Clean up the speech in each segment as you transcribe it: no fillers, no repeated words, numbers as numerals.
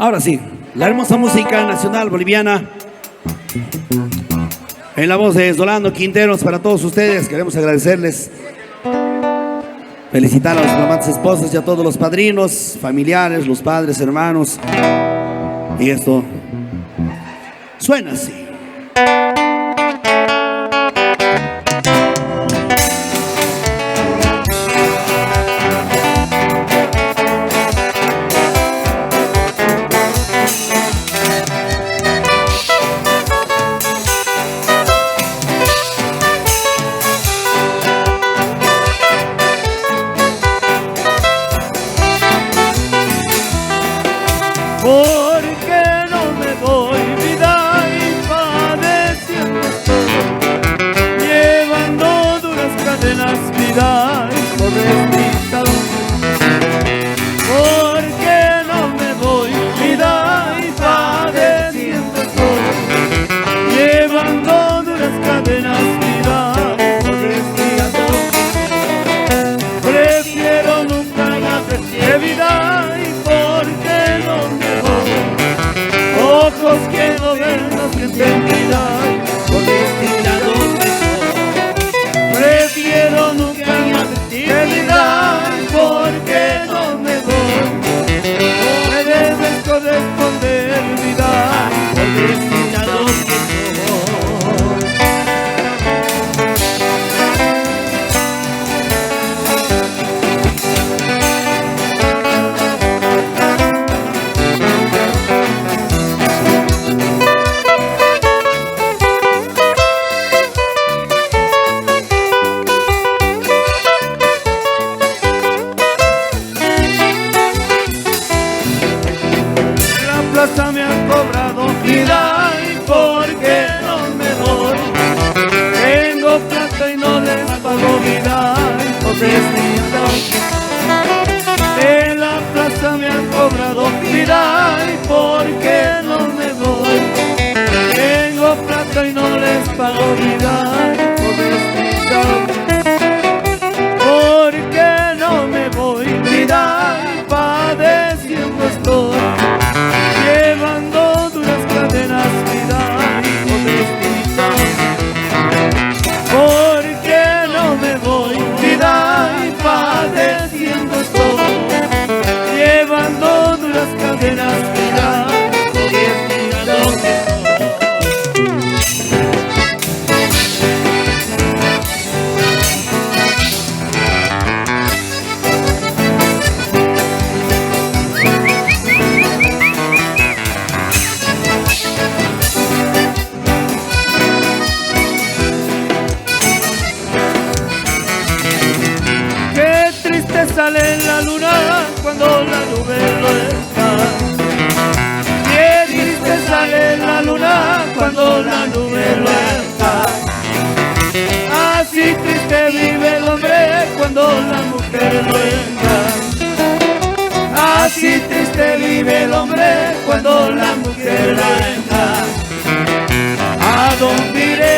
Ahora sí, la hermosa música nacional boliviana. En la voz de Rolando Quinteros, para todos ustedes, queremos agradecerles. Felicitar a los flamantes esposos y a todos los padrinos, familiares, los padres, hermanos. Y esto suena así. ¿Por qué no me voy, vida, y padeciendo estoy? Llevando duras cadenas, vida, y pobrecita. ¿Por qué no me voy, vida, y padeciendo estoy? Llevando duras cadenas, vida, y pobrecita. Prefiero nunca la vida, y por qué no me ojos que no ven, no sienten vida, por distinta donde soy. Prefiero nunca la vida, porque no me voy. No me debes corresponder vida, por distinta donde soy. Me han cobrado vida, y porque no me voy. Tengo plata y no les pago vida, y pobrecita. En la plaza me han cobrado vida, y porque no me voy. Tengo plata y no les pago vida, y pobrecita. Porque no me voy, vida, y padeciendo estoy. Llevando duras cadenas, vida, y pobrecita. ¿Por qué no me voy, vida, y padeciendo estoy? Llevando duras cadenas, vida, y pobrecita. Sale la luna cuando la nube lo está. Qué triste sale la luna cuando la nube lo está. Así triste vive el hombre cuando la mujer lo está. Así triste vive el hombre cuando la mujer lo está. ¿A dónde iré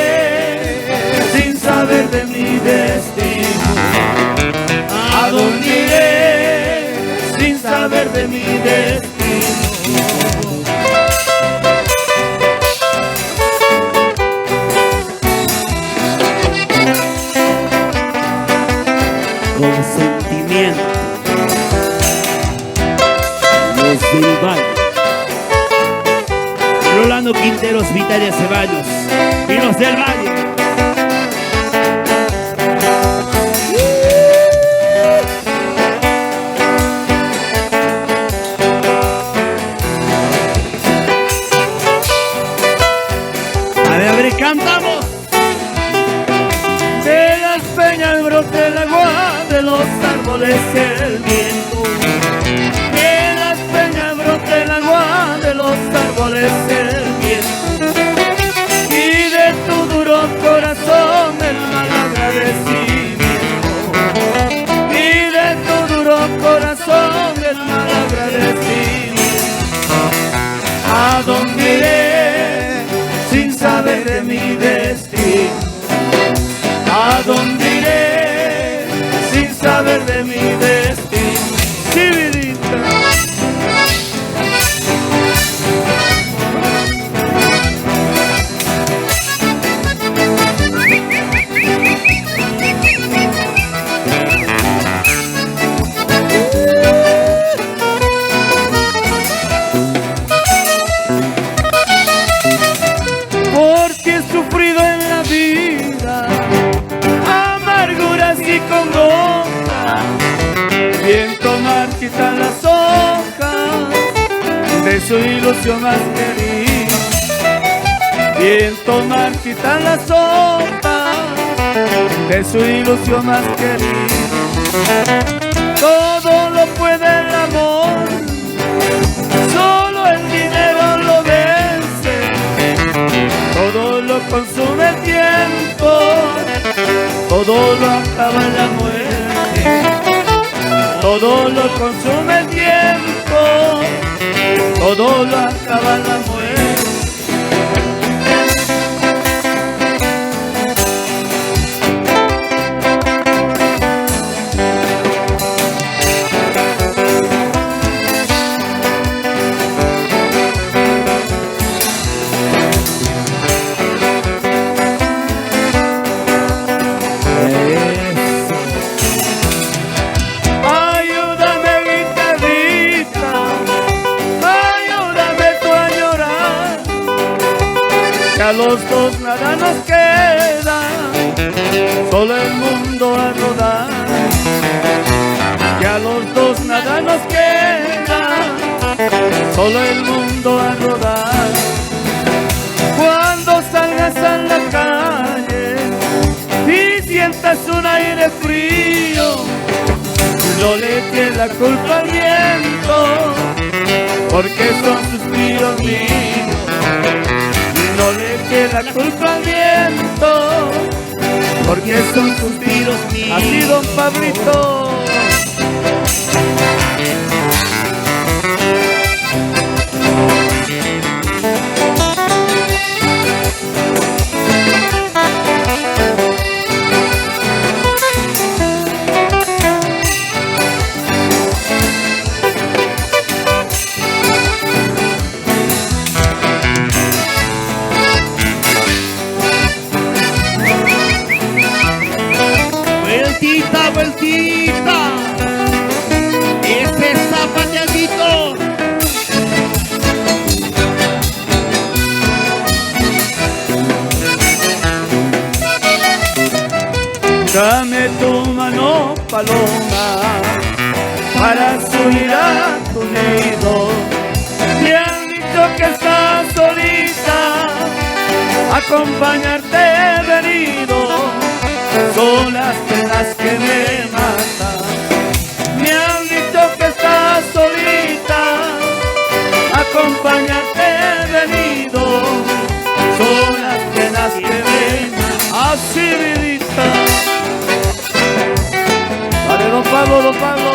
sin saber de mi destino? ¿A dónde iré sin saber de mi destino? Con sentimiento, los del Valle. Rolando Quinteros, Vitalia Ceballos y los del Valle. Cantamos. De las peñas brote el agua, de los árboles el viento. De las peñas brote el agua, de los árboles el viento. Y de tu duro corazón el mal agradecimiento. Y de tu duro corazón el mal agradecimiento. ¿A dónde iré sin saber de mi destino? ¿A dónde iré sin saber de mi destino? Sí, vidita. su ilusión más querida. Viento marchita la sombra de su ilusión más querida. Todo lo puede el amor, solo el dinero lo vence. Todo lo consume el tiempo, todo lo acaba la muerte. Todo lo consume el tiempo, todo lo acaba la muerte. A los dos nada nos queda, solo el mundo a rodar. Que a los dos nada nos queda, solo el mundo a rodar. Cuando salgas a la calle y sientas un aire frío, no le eches la culpa al viento, porque son suspiros míos. No le eche la culpa al viento, porque son suspiros míos. Así, don Pablito. Vueltita, vueltita, ese zapateadito. Dame tu mano, paloma, para subir a tu nido. Me han dicho que estás solita, acompañarte he venido. Son las penas que me matan. Me han dicho que estás solita, acompañarte he venido. Son las penas que me matan. Así, vidita. Vale, don Pablo, don Pablo.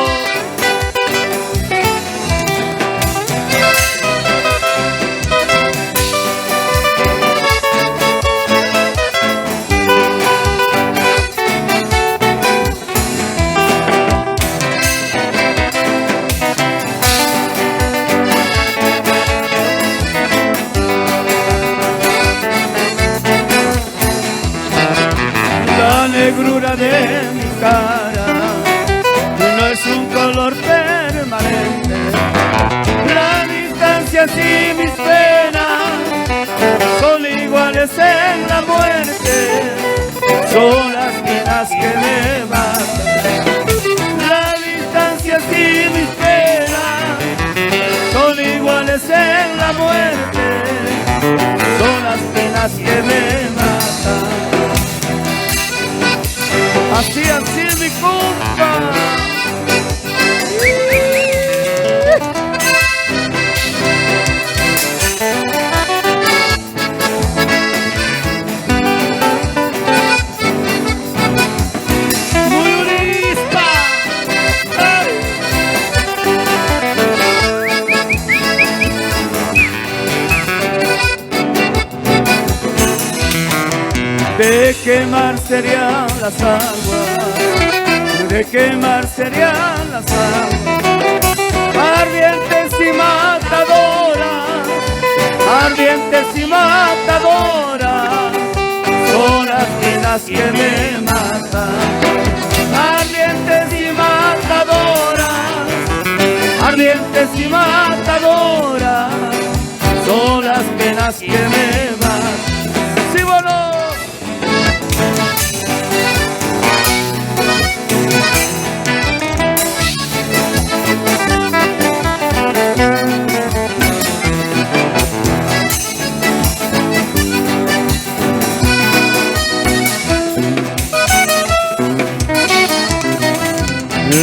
La negrura de mi cara no es un color permanente. La distancia y mis penas son iguales en la muerte. Son las penas que me matan. La distancia y mis penas son iguales en la muerte. Son las penas que me matan. Así, así, mi compa. Muy lista. De quemar serían las aguas, de quemar serían las aguas, ardientes y matadoras, ardientes y matadoras, son las penas que me matan. Ardientes y matadoras, ardientes y matadoras, son las penas que me matan. ¡Sí, bueno!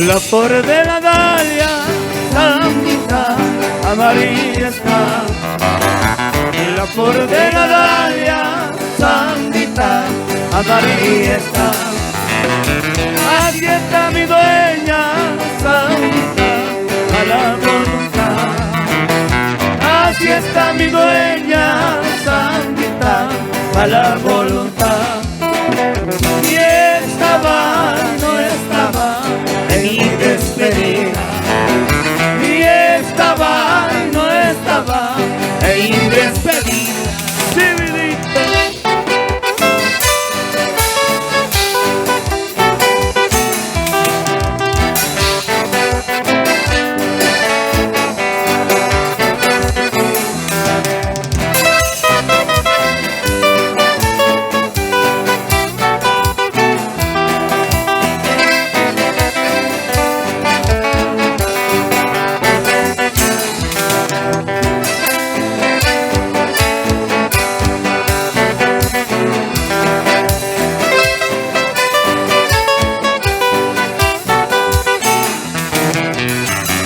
La flor de la dalia, Santita, amarilla está. La flor de la dalia, Santita, amarilla está. Aquí está mi dueña, Santita, a la voluntad. Así está mi dueña, Santita, a la voluntad. Y estaba, no estaba en mi despedida. Y estaba, no estaba en mi despedida. Civilito.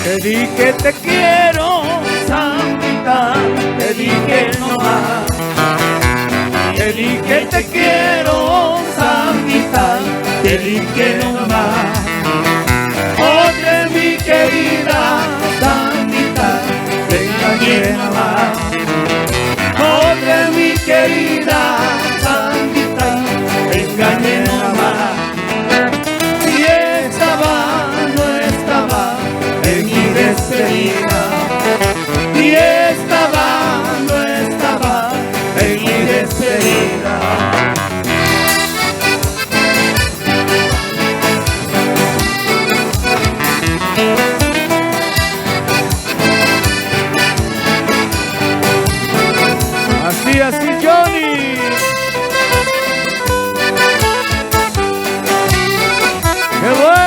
Te dije te quiero, Santita, te dije no más. Te dije te quiero, Santita, te dije no más. Oye mi querida Santita, te engañé no más. Oye mi querida Santita, te engañé no más. Y estaba, no estaba en mi despedida. Y estaba, no estaba en mi despedida. Así, así, Johnny. ¡Qué bueno!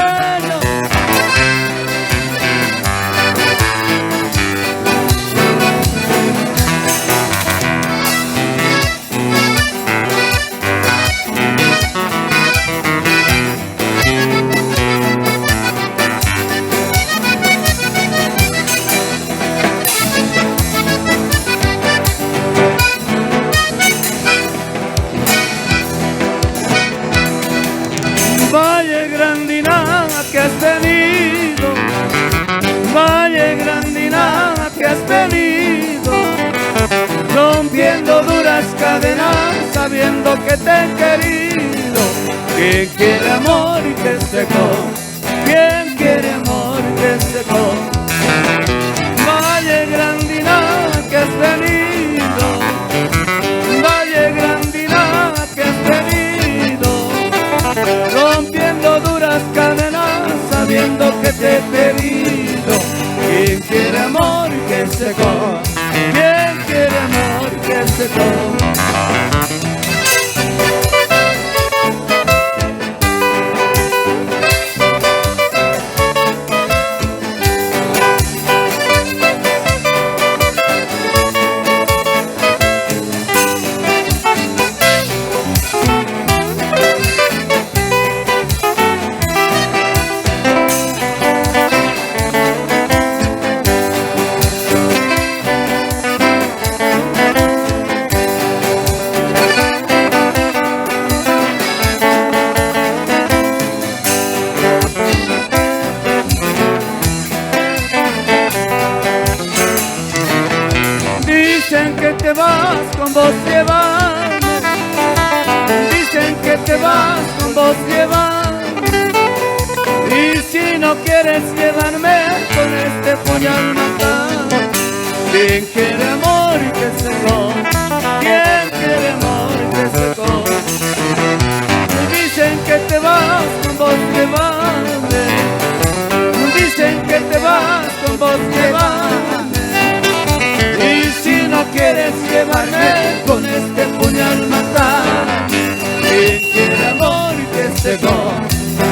Valle Grandina que has venido, Valle Grandina que has venido, rompiendo duras cadenas, sabiendo que te he querido. ¿Quién quiere amor que secó? ¿Quién quiere amor que secó? Valle Grandina que has venido, Valle Grandina que has venido, rompiendo duras cadenas, sabiendo que te he pedido. ¿Quién quiere amor que secó? ¿Quién quiere amor que secó? Dicen que te vas con vos llevando, dicen que te vas con vos llevando. Y si no quieres llevarme con este puñal matado, ¿quién quiere amor que secó? ¿Quién quiere amor que secó? Dicen que te vas con vos llevando, dicen que te vas con vos llevando. Y si no quieres llevarme con este puñal matar, ¿quién quiere amor que secó?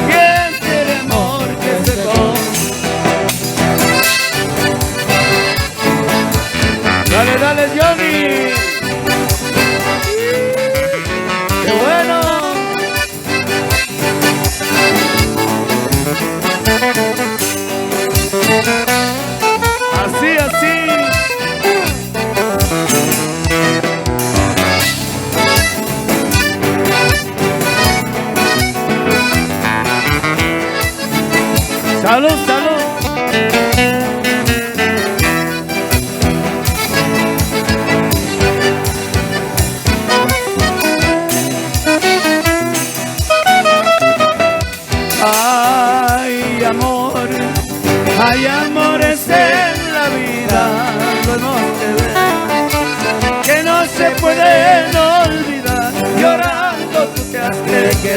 ¿Quién quiere amor que secó? Dale, dale, Johnny. ¡Qué bueno!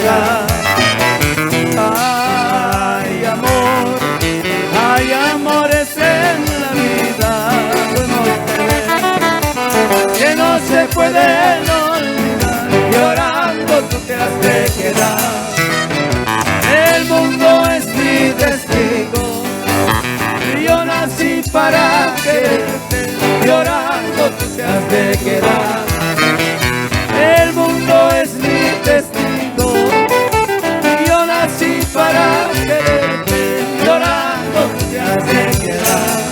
quedar. Hay amores en la vida que no se pueden olvidar. Llorando tú te has de quedar. El mundo es mi testigo y yo nací para quererte. Llorando tú te has de quedar. El mundo es mi testigo y yo nací para quererte. Llorando tú te has de quedar.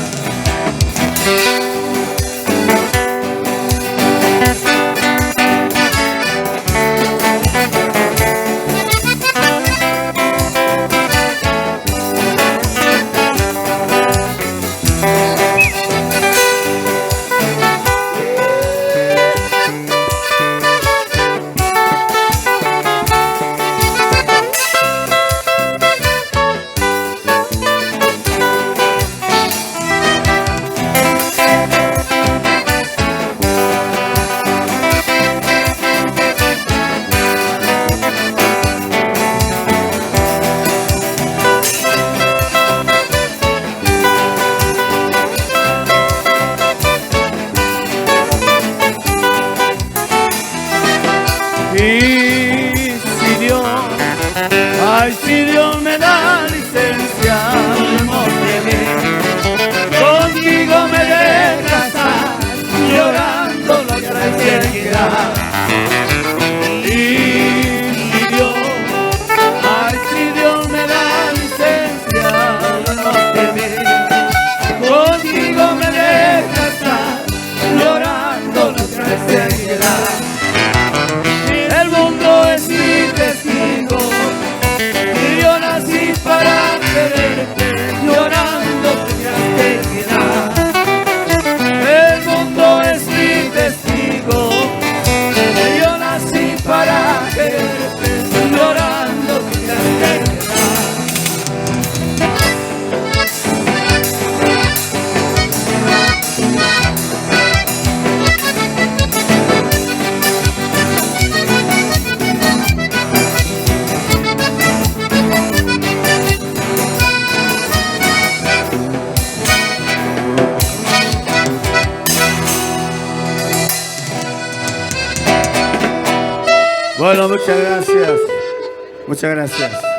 Ay, si Dios me da licencia, contigo me de casar, llorando la traicionera. Y si Dios, ay, si Dios me da licencia, contigo me de casar, llorando la traicionera. El mundo es mi testigo y yo nací para quererte. Llorando te has de quedar. El mundo es mi testigo y yo nací para quererte. Llorando te has de quedar. Bueno, muchas gracias. Muchas gracias.